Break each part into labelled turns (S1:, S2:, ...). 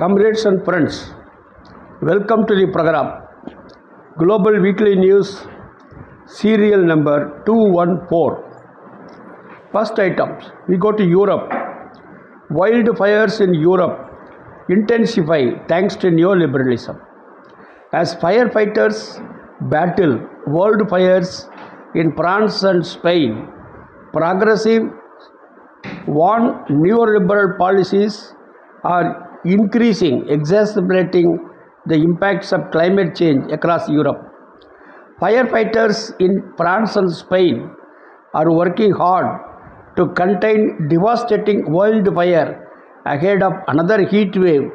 S1: Comrades and friends, welcome to the program Global Weekly News, serial number 214. First items, we go to Europe. Wildfires in Europe intensify thanks to neoliberalism. As firefighters battle wildfires in France and Spain, progressive warn neoliberal policies are exacerbating the impacts of climate change across Europe. Firefighters in France and Spain are working hard to contain devastating wildfire ahead of another heat wave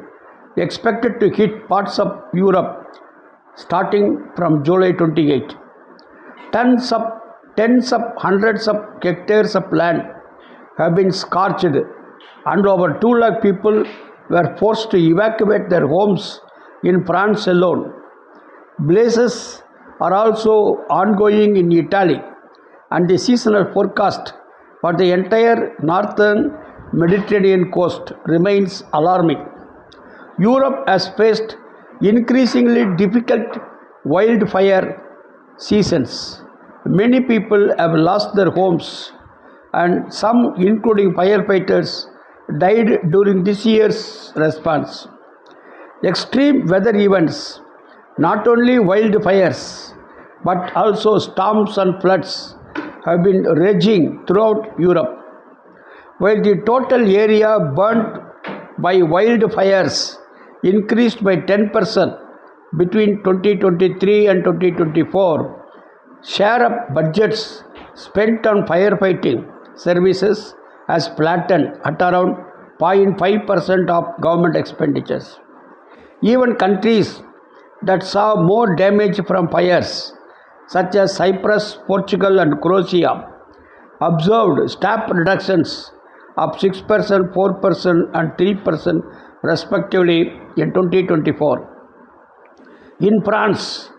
S1: expected to hit parts of Europe starting from July 28. Tens of hundreds of hectares of land have been scorched and over 2 lakh people were forced to evacuate their homes in France alone. Blazes are also ongoing in Italy, and the seasonal forecast for the entire northern Mediterranean coast remains alarming. Europe has faced increasingly difficult wildfire seasons. Many people have lost their homes, and some, including firefighters, died during this year's response. Extreme weather events, not only wildfires, but also storms and floods, have been raging throughout Europe. While the total area burnt by wildfires increased by 10% between 2023 and 2024, share of budgets spent on firefighting services has flattened at around 0.5% of government expenditures. Even countries that saw more damage from fires, such as Cyprus, Portugal, and Croatia, observed staff reductions of 6%, 4%, and 3% respectively in 2024. In France,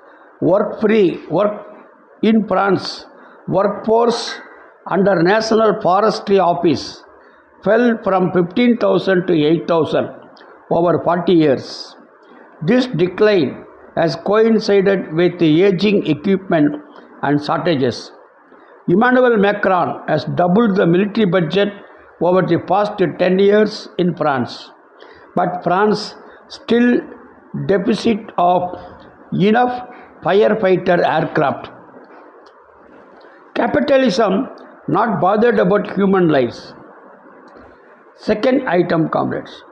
S1: workforce under National Forestry Office fell from 15,000 to 8,000 over 40 years. This decline has coincided with the aging equipment and shortages. Emmanuel Macron has doubled the military budget over the past 10 years in France, but France still deficit of enough firefighter aircraft. Capitalism not bothered about human lives. Second item, comrades.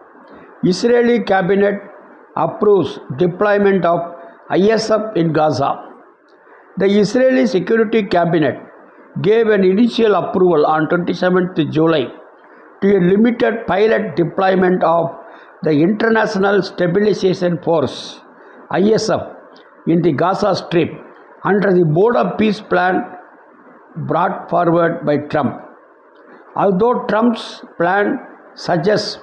S1: Israeli cabinet approves deployment of ISF in Gaza. The Israeli Security Cabinet gave an initial approval on 27th July to a limited pilot deployment of the International Stabilization Force ISF in the Gaza Strip under the Board of Peace plan brought forward by Trump. Although Trump's plan suggests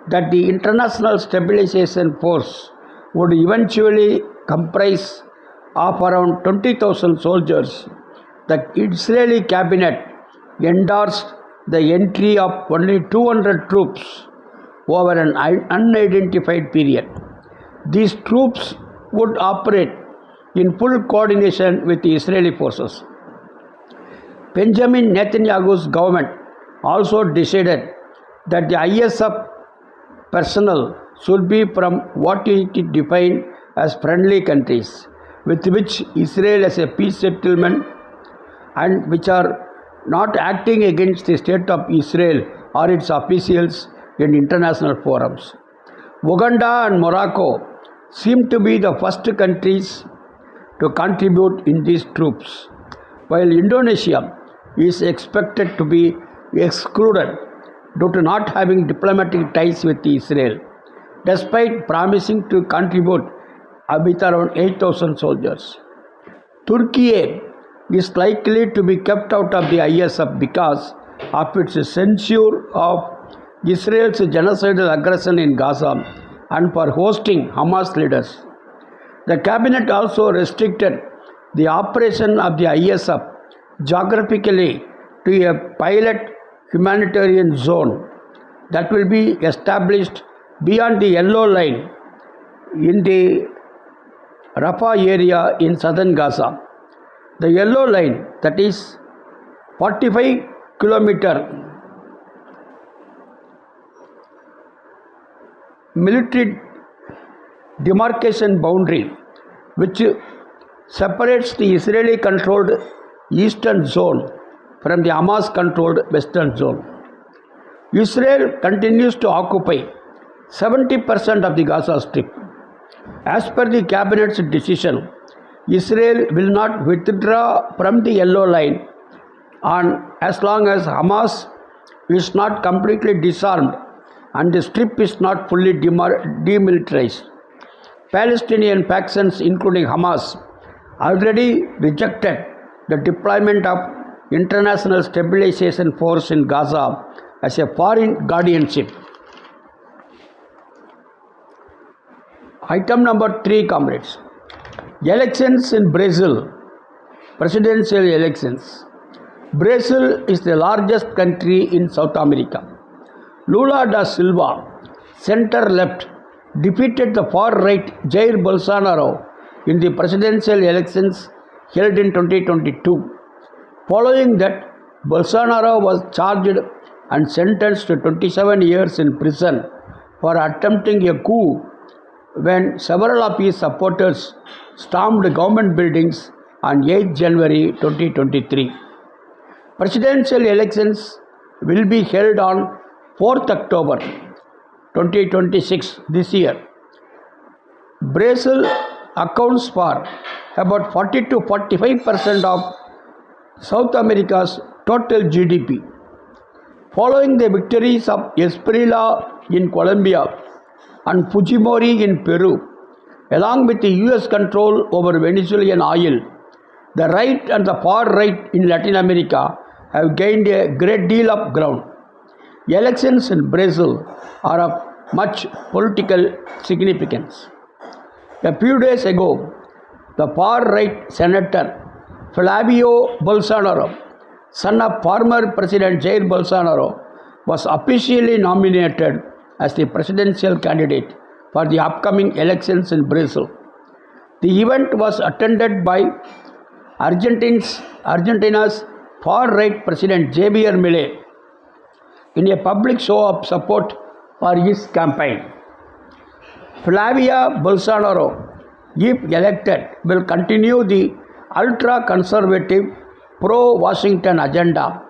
S1: that the International Stabilization Force would eventually comprise of around 20,000 soldiers, the Israeli cabinet endorsed the entry of only 200 troops over an unidentified period. These troops would operate in full coordination with the Israeli forces. Benjamin Netanyahu's government also decided that the ISF personnel should be from what it defined as friendly countries with which Israel has a peace settlement and which are not acting against the state of Israel or its officials in international forums. Uganda and Morocco seem to be the first countries to contribute in these troops, while Indonesia is expected to be excluded due to not having diplomatic ties with Israel, despite promising to contribute with around 8,000 soldiers. Turkey is likely to be kept out of the ISF because of its censure of Israel's genocidal aggression in Gaza and for hosting Hamas leaders. The cabinet also restricted the operation of the ISF geographically to a pilot humanitarian zone that will be established beyond the yellow line in the Rafah area in southern Gaza. The yellow line, that is 45-kilometer military demarcation boundary, which separates the Israeli-controlled eastern zone from the Hamas-controlled western zone. Israel continues to occupy 70% of the Gaza Strip. As per the cabinet's decision, Israel will not withdraw from the yellow line as long as Hamas is not completely disarmed and the strip is not fully demilitarized. Palestinian factions, including Hamas, already rejected the deployment of International Stabilization Force in Gaza as a foreign guardianship. Item number 3, comrades. Elections in Brazil, presidential elections. Brazil is the largest country in South America. Lula da Silva, center-left, defeated the far-right Jair Bolsonaro in the presidential elections held in 2022. Following that, Bolsonaro was charged and sentenced to 27 years in prison for attempting a coup when several of his supporters stormed government buildings on 8 January 2023. Presidential elections will be held on 4th October 2026 this year. Brazil accounts for about 40 to 45% of South America's total GDP. Following the victories of Espriella in Colombia and Fujimori in Peru, along with the US control over Venezuelan oil, the right and the far right in Latin America have gained a great deal of ground. Elections in Brazil are of much political significance. A few days ago, the far-right senator Flavio Bolsonaro, son of former President Jair Bolsonaro, was officially nominated as the presidential candidate for the upcoming elections in Brazil. The event was attended by Argentina's far-right President Javier Milei in a public show of support for his campaign. Flavia Bolsonaro, if elected, will continue the ultra-conservative pro-Washington agenda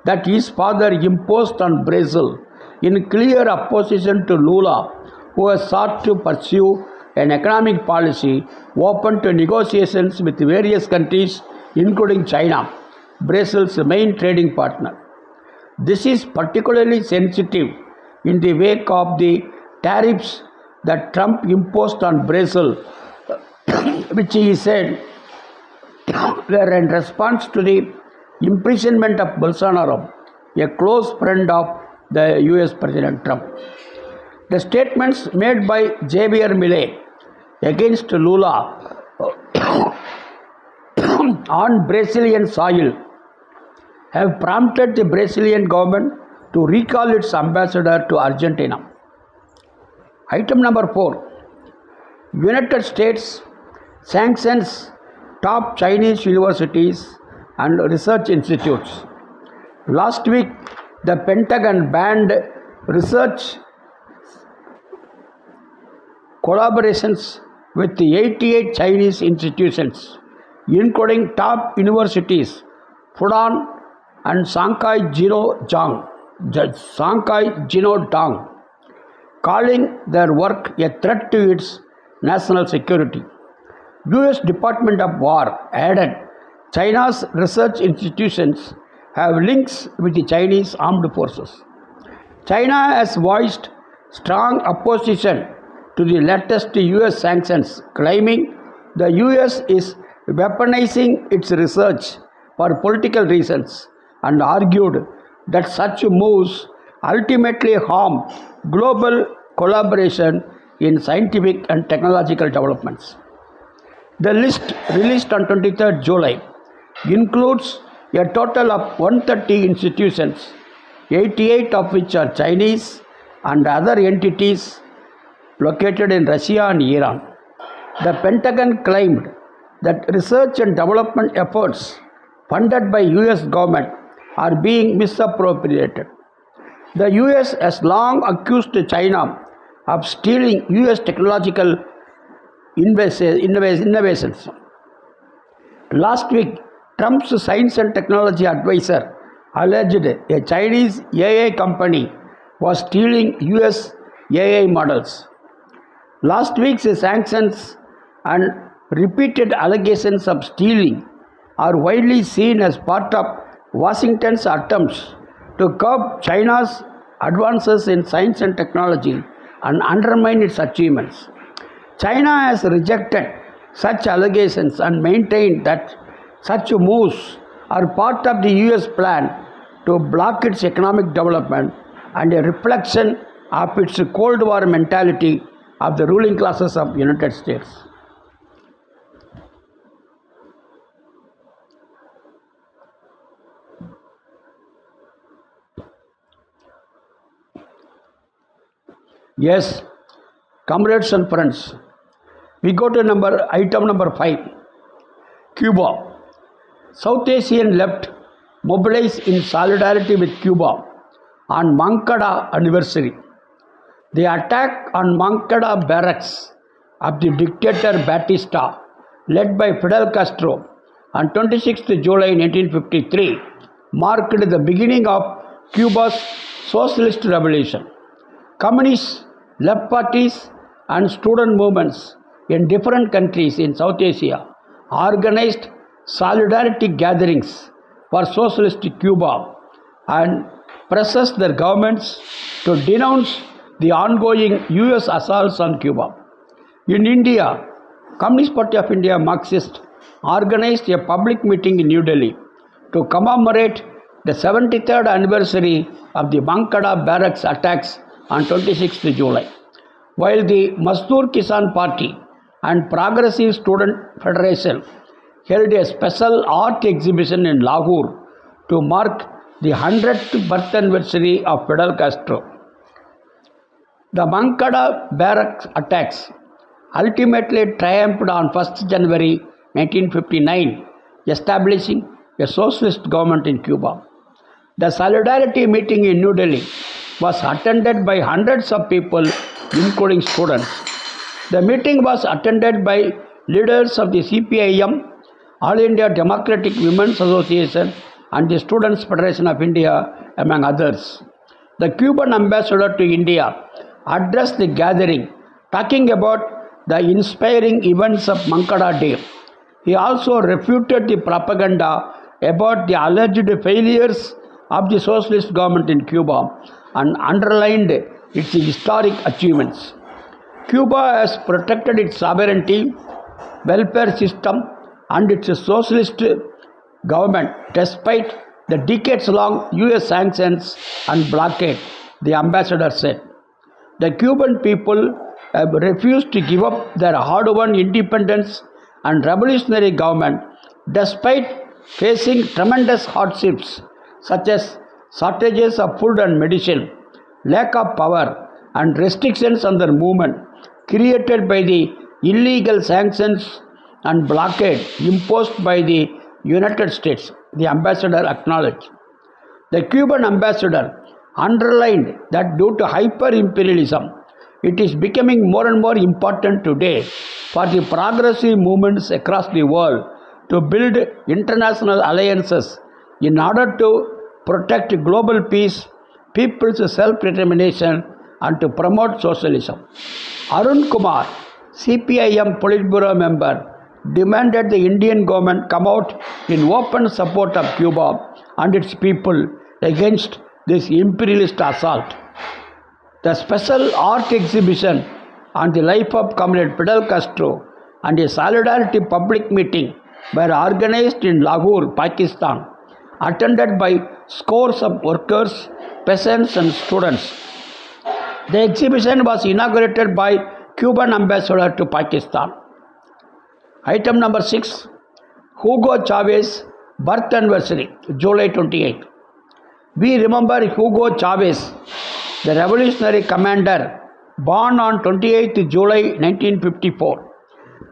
S1: that his father imposed on Brazil, in clear opposition to Lula, who has sought to pursue an economic policy open to negotiations with various countries, including China, Brazil's main trading partner. This is particularly sensitive in the wake of the tariffs that Trump imposed on Brazil, which he said were in response to the imprisonment of Bolsonaro, a close friend of the US President Trump. The statements made by Javier Milei against Lula on Brazilian soil have prompted the Brazilian government to recall its ambassador to Argentina. Item number 4. United States sanctions top Chinese universities and research institutes. Last week, the Pentagon banned research collaborations with the 88 Chinese institutions, including top universities Fudan and Shanghai Jinnodong, calling their work a threat to its national security. US Department of War added China's research institutions have links with the Chinese armed forces. China has voiced strong opposition to the latest US sanctions, claiming the US is weaponizing its research for political reasons, and argued that such moves ultimately harm global collaboration in scientific and technological developments. The list released on 23rd July includes a total of 130 institutions, 88 of which are Chinese, and other entities located in Russia and Iran. The Pentagon claimed that research and development efforts funded by US government are being misappropriated. The US has long accused China of stealing US technological innovations. Last week, Trump's science and technology advisor alleged a Chinese AI company was stealing US AI models. Last week's sanctions and repeated allegations of stealing are widely seen as part of Washington's attempts to curb China's advances in science and technology and undermine its achievements. China has rejected such allegations and maintained that such moves are part of the US plan to block its economic development and a reflection of its Cold War mentality of the ruling classes of the United States. Yes, comrades and friends, we go to item number 5. Cuba. South Asian left mobilized in solidarity with Cuba on Moncada anniversary. The attack on Moncada barracks of the dictator Batista, led by Fidel Castro, on 26th July 1953, marked the beginning of Cuba's socialist revolution. Communists, left parties, and student movements in different countries in South Asia organized solidarity gatherings for socialist Cuba and pressed their governments to denounce the ongoing US assaults on Cuba. In India, Communist Party of India Marxist organized a public meeting in New Delhi to commemorate the 73rd anniversary of the Moncada barracks attacks on 26th July, while the Mazdoor Kisan Party and Progressive Student Federation held a special art exhibition in Lahore to mark the 100th birth anniversary of Fidel Castro. The Moncada barracks attacks ultimately triumphed on 1st January 1959, establishing a socialist government in Cuba. The solidarity meeting in New Delhi was attended by hundreds of people, including students. The meeting was attended by leaders of the CPIM, All India Democratic Women's Association, and the Students' Federation of India, among others. The Cuban ambassador to India addressed the gathering, talking about the inspiring events of Moncada Day. He also refuted the propaganda about the alleged failures of the socialist government in Cuba and underlined its historic achievements. Cuba has protected its sovereignty, welfare system, and its socialist government despite the decades-long US sanctions and blockade, the ambassador said. The Cuban people have refused to give up their hard-won independence and revolutionary government despite facing tremendous hardships such as shortages of food and medicine, lack of power, and restrictions on their movement created by the illegal sanctions and blockade imposed by the United States, the ambassador acknowledged. The Cuban ambassador underlined that due to hyper-imperialism, it is becoming more and more important today for the progressive movements across the world to build international alliances in order to protect global peace, people's self-determination, and to promote socialism. Arun Kumar, CPIM Politburo member, demanded the Indian government come out in open support of Cuba and its people against this imperialist assault. The special art exhibition on the life of Comrade Fidel Castro and a solidarity public meeting were organized in Lahore, Pakistan, attended by scores of workers, peasants, and students. The exhibition was inaugurated by Cuban ambassador to Pakistan. Item number 6, Hugo Chavez birth anniversary, July 28. We remember Hugo Chavez, the revolutionary commander born on 28th July 1954,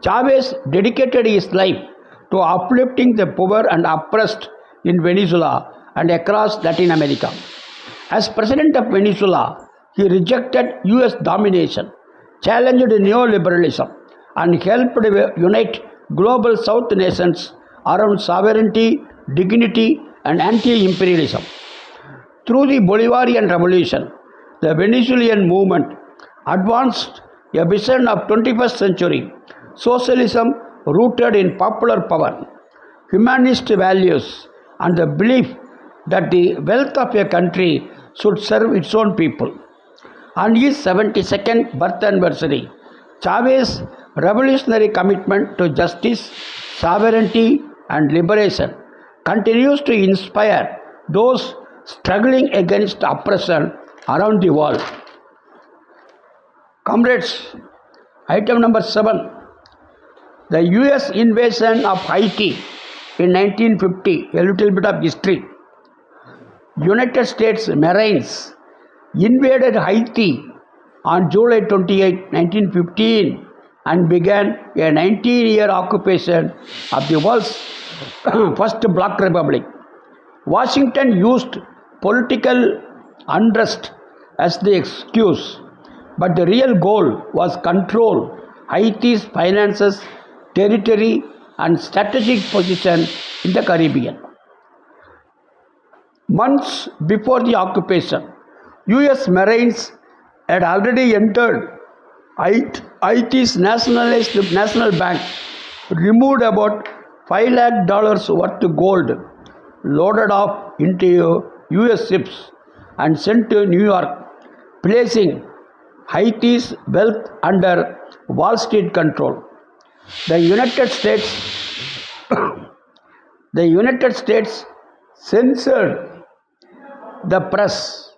S1: Chavez dedicated his life to uplifting the poor and oppressed in Venezuela and across Latin America. As president of Venezuela, he rejected US domination, challenged neoliberalism, and helped unite global South nations around sovereignty, dignity, and anti-imperialism. Through the Bolivarian Revolution, the Venezuelan movement advanced a vision of 21st century socialism rooted in popular power, humanist values, and the belief that the wealth of a country should serve its own people. On his 72nd birth anniversary, Chavez's revolutionary commitment to justice, sovereignty, and liberation continues to inspire those struggling against oppression around the world. Comrades, item number 7. The US invasion of Haiti in 1950, a little bit of history. United States Marines invaded Haiti on July 28, 1915 and began a 19-year occupation of the world's first Black Republic. Washington used political unrest as the excuse, but the real goal was control Haiti's finances, territory, and strategic position in the Caribbean. Months before the occupation, US Marines had already entered Haiti's national bank, removed about $5 lakh worth of gold, loaded off into US ships, and sent to New York, placing Haiti's wealth under Wall Street control. The United States censored the press,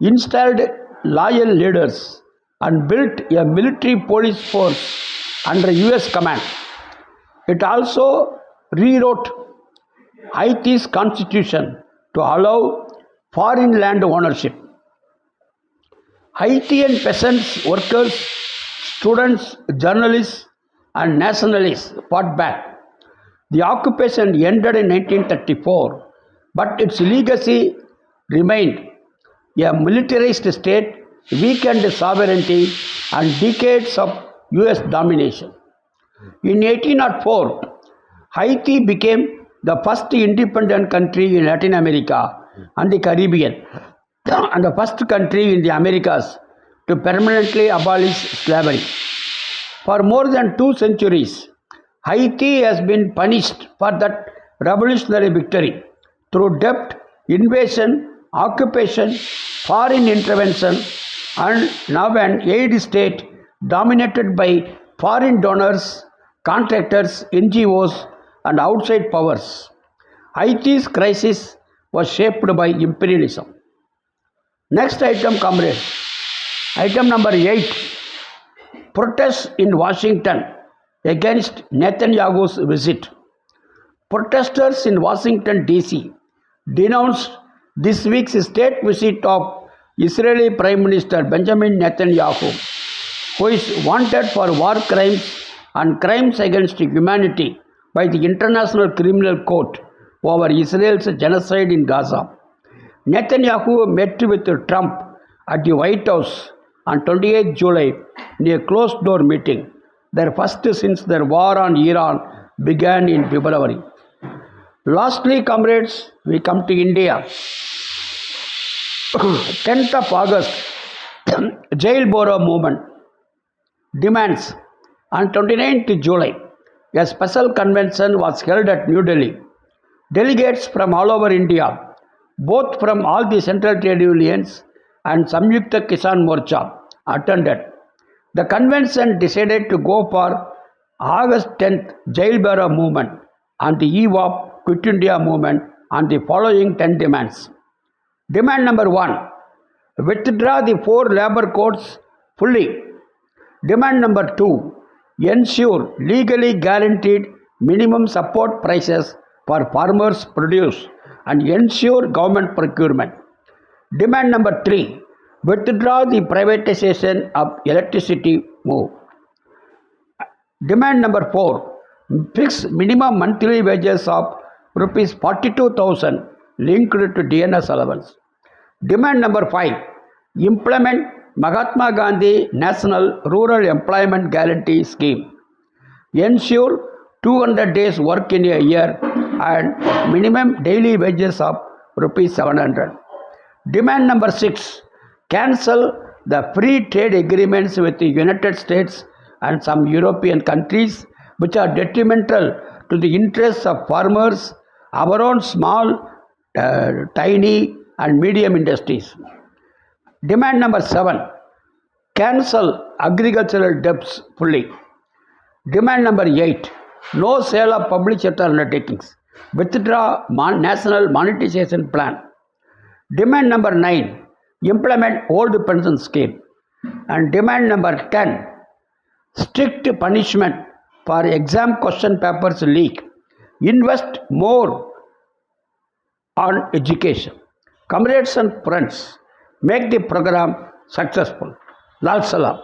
S1: installed loyal leaders, and built a military police force under US command. It also rewrote Haiti's constitution to allow foreign land ownership. Haitian peasants, workers, students, journalists, and nationalists fought back. The occupation ended in 1934, but its legacy remained: a militarized state, weakened sovereignty, and decades of US domination. In 1804, Haiti became the first independent country in Latin America and the Caribbean, and the first country in the Americas to permanently abolish slavery. For more than 2 centuries, Haiti has been punished for that revolutionary victory through debt, invasion, occupation, foreign intervention, and now an aid state dominated by foreign donors, contractors, NGOs, and outside powers. Haiti's crisis was shaped by imperialism. Next item, comrades. Item number 8. Protests in Washington against Netanyahu's visit. Protesters in Washington, D.C. denounced this week's state visit of Israeli Prime Minister Benjamin Netanyahu, who is wanted for war crimes and crimes against humanity by the International Criminal Court over Israel's genocide in Gaza. Netanyahu met with Trump at the White House on 28 July in a closed-door meeting, their first since their war on Iran began in February. Lastly, comrades, we come to India. 10th of August, Jail Boro movement demands. On 29th July, a special convention was held at New Delhi. Delegates from all over India, both from all the central trade unions and Samyukta Kisan Morcha, attended. The convention decided to go for August 10th Jail Boro movement on the eve of Quit India movement on the following 10 demands. Demand number 1, withdraw the 4 labor codes fully. Demand number 2, ensure legally guaranteed minimum support prices for farmers' produce and ensure government procurement. Demand number 3, Withdraw the privatization of electricity move. Demand number 4. Fix minimum monthly wages of rupees 42,000 linked to DNS allowance. Demand number 5. Implement Mahatma Gandhi National Rural Employment Guarantee Scheme. Ensure 200 days work in a year and minimum daily wages of rupees 700. Demand number 6. Cancel the free trade agreements with the United States and some European countries which are detrimental to the interests of farmers, our own small, tiny and medium industries. Demand number 7. Cancel agricultural debts fully. Demand number 8. No sale of public sector undertakings. Withdraw national monetization plan. Demand number 9. Implement old pension scheme. And demand number 10. Strict punishment for exam question papers leak. Invest more on education. Comrades and friends, make the program successful. Lal Salam.